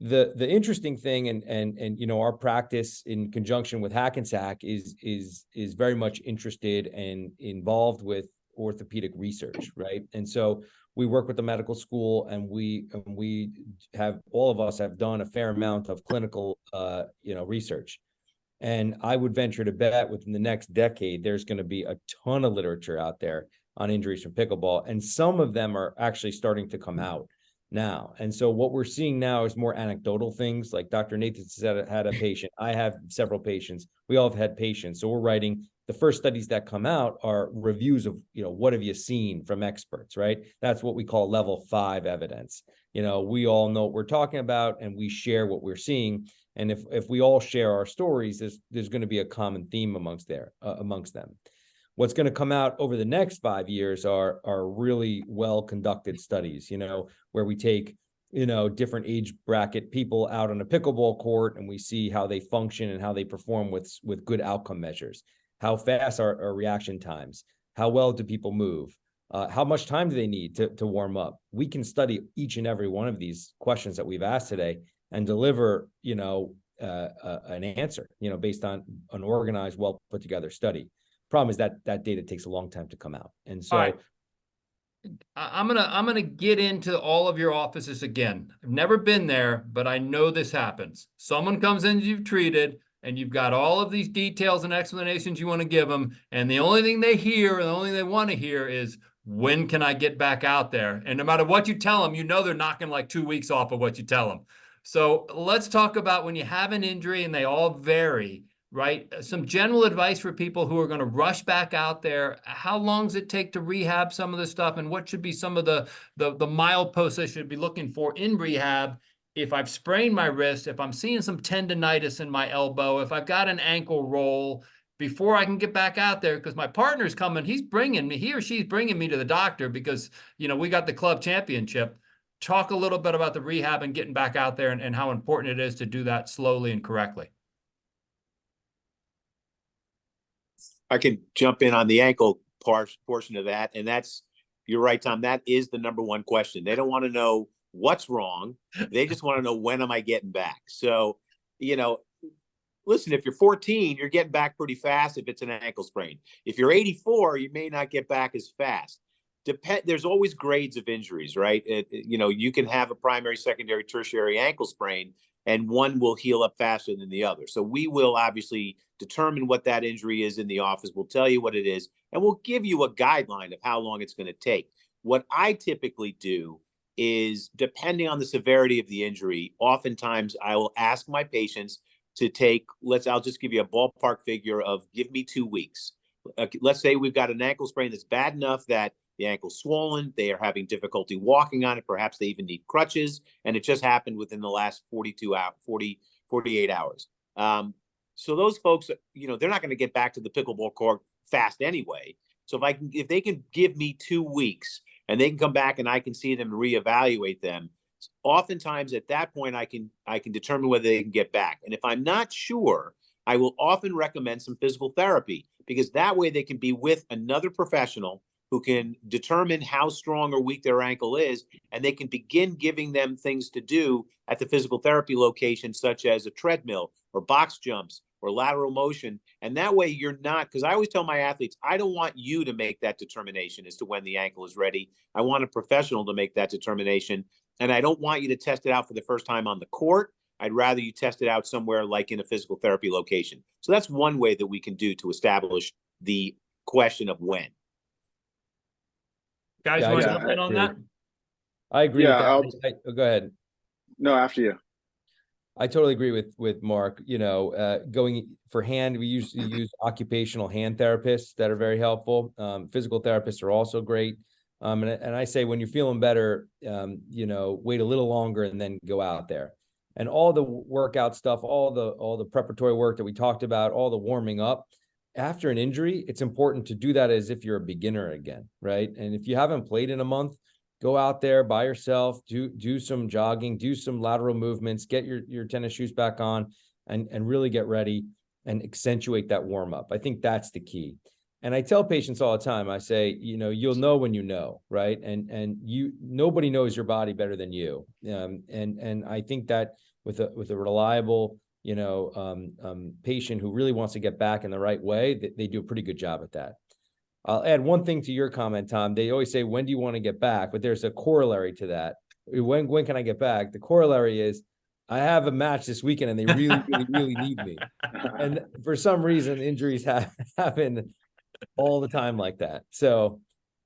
The interesting thing, and you know, our practice in conjunction with Hackensack is very much interested and involved with orthopedic research, right? And so we work with the medical school, and we have, all of us have done a fair amount of clinical you know, research. And I would venture to bet within the next decade, there's going to be a ton of literature out there on injuries from pickleball, and some of them are actually starting to come out now. And so what we're seeing now is more anecdotal things, like Dr. Nathan said, had a patient. I have several patients. We all have had patients. So we're writing, the first studies that come out are reviews of, you know, what have you seen from experts, right? That's what we call level 5 evidence. You know, we all know what we're talking about and we share what we're seeing. And if we all share our stories, there's going to be a common theme amongst them. What's going to come out over the next 5 years are really well-conducted studies, you know, where we take, you know, different age bracket people out on a pickleball court and we see how they function and how they perform with good outcome measures. How fast are reaction times? How well do people move? How much time do they need to warm up? We can study each and every one of these questions that we've asked today and deliver, you know, an answer, you know, based on an organized, well put together study. Problem is that data takes a long time to come out. And so right. I'm gonna get into all of your offices again. I've never been there, but I know this happens. Someone comes in you've treated, and you've got all of these details and explanations you want to give them, and the only thing they hear, and the only thing they want to hear is, when can I get back out there? And no matter what you tell them, you know they're knocking like 2 weeks off of what you tell them. So let's talk about when you have an injury, and they all vary, right? Some general advice for people who are going to rush back out there. How long does it take to rehab some of this stuff? And what should be some of the mileposts I should be looking for in rehab? If I've sprained my wrist, if I'm seeing some tendonitis in my elbow, if I've got an ankle roll, before I can get back out there, because my partner's coming, he or she's bringing me to the doctor because, you know, we got the club championship. Talk a little bit about the rehab and getting back out there and how important it is to do that slowly and correctly. I can jump in on the ankle portion of that. And that's, you're right, Tom, that is the number one question. They don't want to know what's wrong. They just want to know, when am I getting back? So, you know, listen, if you're 14, you're getting back pretty fast if it's an ankle sprain. If you're 84, you may not get back as fast. There's always grades of injuries, right? You know, you can have a primary, secondary, tertiary ankle sprain, and one will heal up faster than the other. So we will obviously determine what that injury is in the office. We'll tell you what it is, and we'll give you a guideline of how long it's going to take. What I typically do is, depending on the severity of the injury, oftentimes I will ask my patients to take, I'll just give you a ballpark figure of, give me 2 weeks. Let's say we've got an ankle sprain that's bad enough that the ankle's swollen, they are having difficulty walking on it, perhaps they even need crutches, and it just happened within the last 48 hours. So those folks, they're not going to get back to the pickleball court fast anyway. So if they can give me 2 weeks and they can come back and I can see them and reevaluate them, oftentimes at that point I can determine whether they can get back. And if I'm not sure, I will often recommend some physical therapy, because that way they can be with another professional who can determine how strong or weak their ankle is, and they can begin giving them things to do at the physical therapy location, such as a treadmill or box jumps or lateral motion. And that way you're not, because I always tell my athletes, I don't want you to make that determination as to when the ankle is ready. I want a professional to make that determination. And I don't want you to test it out for the first time on the court. I'd rather you test it out somewhere like in a physical therapy location. So that's one way that we can do to establish the question of when. Guys, you want to jump in on that? I agree with that. Go ahead. No, after you. I totally agree with Mark. Going for hand, we usually use occupational hand therapists that are very helpful. Physical therapists are also great. And I say, when you're feeling better, wait a little longer and then go out there. And all the workout stuff, all the preparatory work that we talked about, all the warming up after an injury, it's important to do that as if you're a beginner again, right? And if you haven't played in a month, go out there by yourself, do some jogging, do some lateral movements, get your tennis shoes back on, and really get ready and accentuate that warm up. I think that's the key. And I tell patients all the time, I say, you'll know when you know, right? And nobody knows your body better than you. And I think that with a reliable, patient who really wants to get back in the right way, they do a pretty good job at that. I'll add one thing to your comment, Tom. They always say, when do you want to get back? But there's a corollary to that. When can I get back? The corollary is, I have a match this weekend and they really, really, really need me. And for some reason, injuries happen all the time like that. So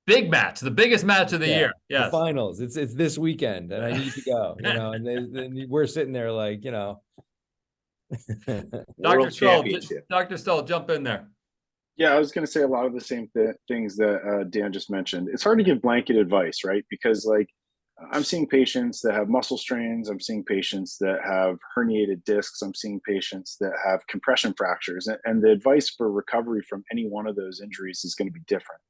big match, the biggest match of the year. Yes. The finals. It's this weekend and I need to go, and we're sitting there like, Dr. Stull, jump in there. Yeah, I was going to say a lot of the same things that Dan just mentioned. It's hard to give blanket advice, right? Because I'm seeing patients that have muscle strains. I'm seeing patients that have herniated discs. I'm seeing patients that have compression fractures. And the advice for recovery from any one of those injuries is going to be different.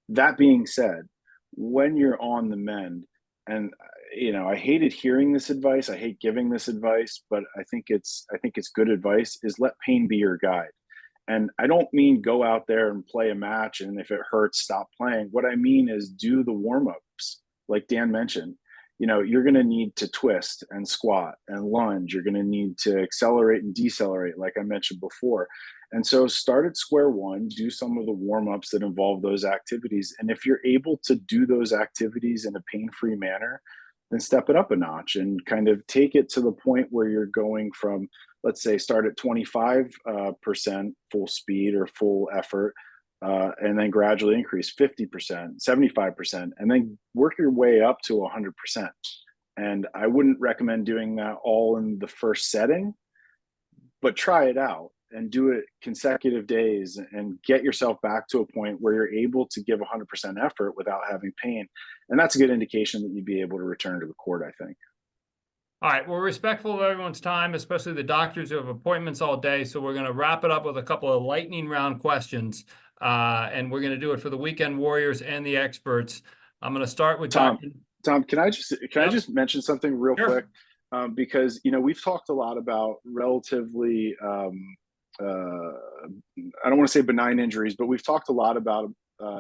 That being said, when you're on the mend, and I hated hearing this advice, I hate giving this advice, but I think it's good advice, is let pain be your guide. And I don't mean go out there and play a match, and if it hurts, stop playing. What I mean is do the warm-ups. Like Dan mentioned, you're going to need to twist and squat and lunge. You're going to need to accelerate and decelerate, like I mentioned before. And so start at square one, do some of the warm-ups that involve those activities. And if you're able to do those activities in a pain-free manner, then step it up a notch and kind of take it to the point where you're going from, let's say, start at 25% full speed or full effort, and then gradually increase 50%, 75%, and then work your way up to 100%. And I wouldn't recommend doing that all in the first setting, but try it out and do it consecutive days and get yourself back to a point where you're able to give 100% effort without having pain. And that's a good indication that you'd be able to return to the court, I think. All right, we're respectful of everyone's time, especially the doctors who have appointments all day. So we're going to wrap it up with a couple of lightning round questions. And we're going to do it for the weekend warriors and the experts. I'm going to start with Tom. Tom, can I just mention something real quick? Because, we've talked a lot about relatively, I don't want to say benign injuries, but we've talked a lot about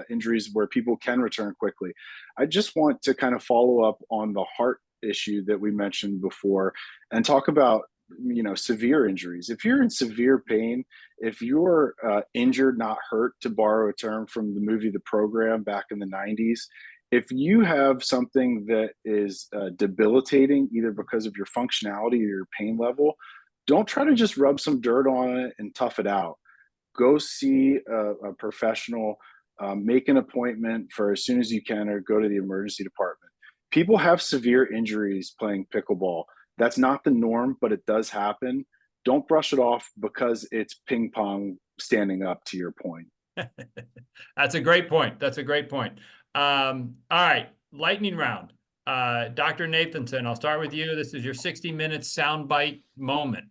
injuries where people can return quickly. I just want to kind of follow up on the heart issue that we mentioned before and talk about, severe injuries. If you're in severe pain, if you're injured, not hurt, to borrow a term from the movie The Program back in the 90s, if you have something that is debilitating, either because of your functionality or your pain level, don't try to just rub some dirt on it and tough it out. Go see a professional, make an appointment for as soon as you can, or go to the emergency department. People have severe injuries playing pickleball. That's not the norm, but it does happen. Don't brush it off because it's ping pong standing up, to your point. That's a great point. That's a great point. All right, lightning round. Dr. Nathanson, I'll start with you. This is your 60-minute soundbite moment.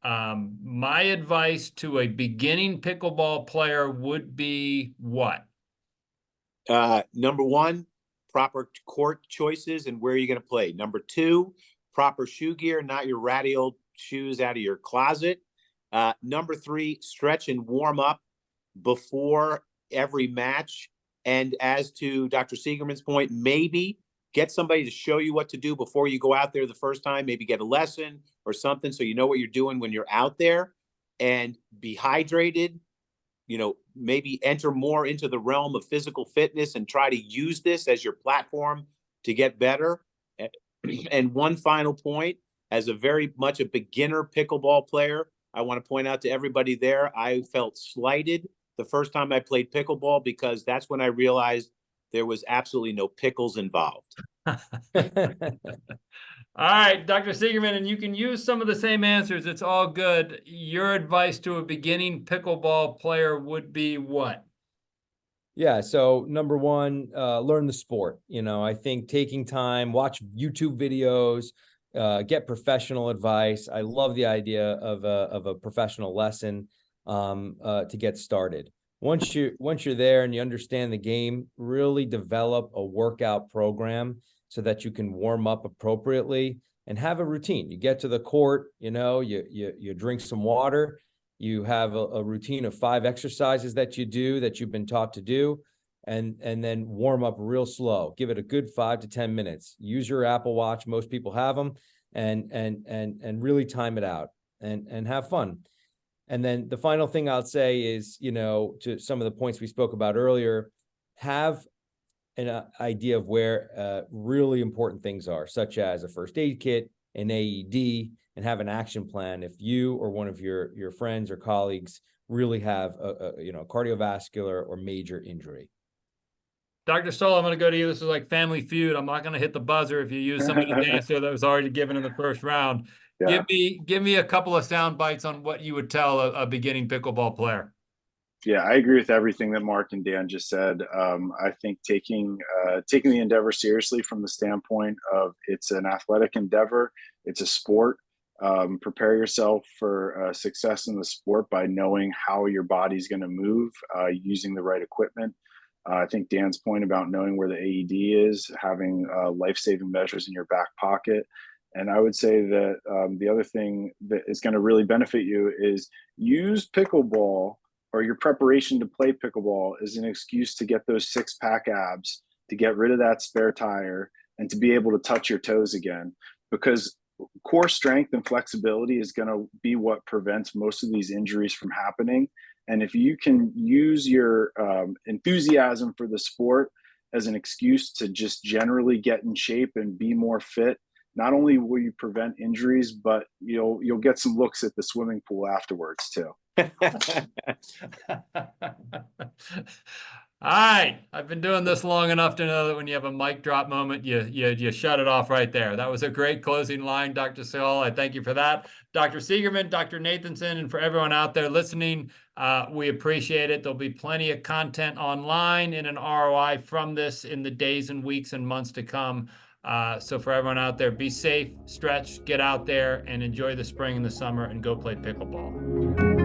My advice to a beginning pickleball player would be what? Number one, proper court choices and where you're going to play. Number two, proper shoe gear, not your ratty old shoes out of your closet. Number three, stretch and warm up before every match. And as to Dr. Seigerman's point, maybe get somebody to show you what to do before you go out there the first time. Maybe get a lesson or something so you know what you're doing when you're out there, and be hydrated. You know, maybe enter more into the realm of physical fitness and try to use this as your platform to get better. And one final point, as a very much a beginner pickleball player, I want to point out to everybody there, I felt slighted the first time I played pickleball, because that's when I realized there was absolutely no pickles involved. All right, Dr. Seigerman, and you can use some of the same answers. It's all good. Your advice to a beginning pickleball player would be what? Yeah, so number one, learn the sport. You know, I think taking time, watch YouTube videos, get professional advice. I love the idea of a professional lesson to get started. Once you're there and you understand the game, really develop a workout program so that you can warm up appropriately and have a routine. You get to the court, you know, you drink some water, you have a routine of 5 exercises that you do that you've been taught to do, and then warm up real slow. Give it a good 5 to 10 minutes. Use your Apple Watch. Most people have them, and really time it out and have fun. And then the final thing I'll say is, you know, to some of the points we spoke about earlier, have an idea of where really important things are, such as a first aid kit, an AED, and have an action plan if you or one of your friends or colleagues really have a cardiovascular or major injury. Dr. Stull, I'm going to go to you. This is like Family Feud. I'm not going to hit the buzzer if you use some of the answer that was already given in the first round. Yeah. Give me a couple of sound bites on what you would tell a beginning pickleball player. Yeah, I agree with everything that Mark and Dan just said. I think taking the endeavor seriously from the standpoint of it's an athletic endeavor, it's a sport. Prepare yourself for success in the sport by knowing how your body's going to move, using the right equipment. I think Dan's point about knowing where the AED is, having life-saving measures in your back pocket. And I would say that the other thing that is going to really benefit you is use pickleball, or your preparation to play pickleball, as an excuse to get those 6-pack abs, to get rid of that spare tire, and to be able to touch your toes again. Because core strength and flexibility is going to be what prevents most of these injuries from happening. And if you can use your enthusiasm for the sport as an excuse to just generally get in shape and be more fit, not only will you prevent injuries, but you'll get some looks at the swimming pool afterwards too. All right, I've been doing this long enough to know that when you have a mic drop moment, you shut it off right there. That was a great closing line, Dr. Stull. I thank you for that. Dr. Seigerman, Dr. Nathanson, and for everyone out there listening, we appreciate it. There'll be plenty of content online and an ROI from this in the days and weeks and months to come. So for everyone out there, be safe, stretch, get out there, and enjoy the spring and the summer, and go play pickleball.